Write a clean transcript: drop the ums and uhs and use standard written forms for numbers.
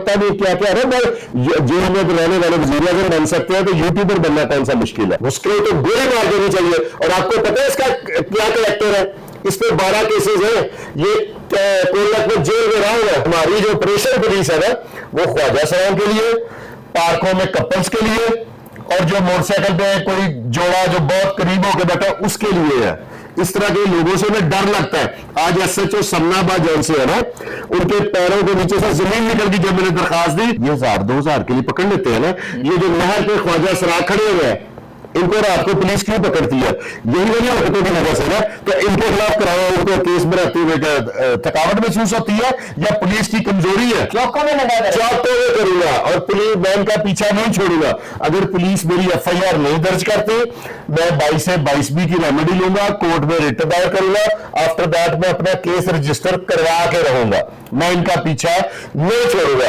पता नहीं क्या क्या है ना। जेल में रहने वाले वजीर आजम बन सकते हैं, तो यूट्यूबर बनना कौन सा मुश्किल है। मुश्किल तो गोली मार देनी चाहिए। और आपको पता है इसका क्या कैरेक्टर है? इस पे 12 केसेस हैं। ये कोलक में जेल में रहा है। हमारी जो ऑपरेशन पुलिस है ना, वो ख्वाजा सलाम के लिए, पार्कों में कपल्स के लिए, और जो मोटरसाइकिल पे कोई जोड़ा जो बहुत करीब होकर बैठा उसके लिए है। इस तरह के लोगों से हमें डर लगता है। आज SHO समनाबाद जौन से है ना, उनके पैरों के नीचे से जमीन निकल गई। जब मैंने दरखास्त दी, ये 1000-2000 के लिए पकड़ लेते हैं ना। ये जो नहर पे ख्वाजा सराग खड़े हुए हैं, इनको रात को पुलिस क्यों पकड़ती है? यही वजह हरकतों की वजह से ना। तो इनके खिलाफ कराया, उनको केस बनाते हुए थकावट महसूस होती है या पुलिस की कमजोरी है? चौकों में करूंगा और पुलिस मैं इनका पीछा नहीं छोड़ूंगा। अगर पुलिस मेरी FIR नहीं दर्ज करती, मैं 22 से 22B की रेमेडी लूंगा, कोर्ट में रिट दायर करूंगा। आफ्टर दैट मैं अपना केस रजिस्टर करवा के रहूंगा। मैं इनका पीछा नहीं छोड़ूंगा।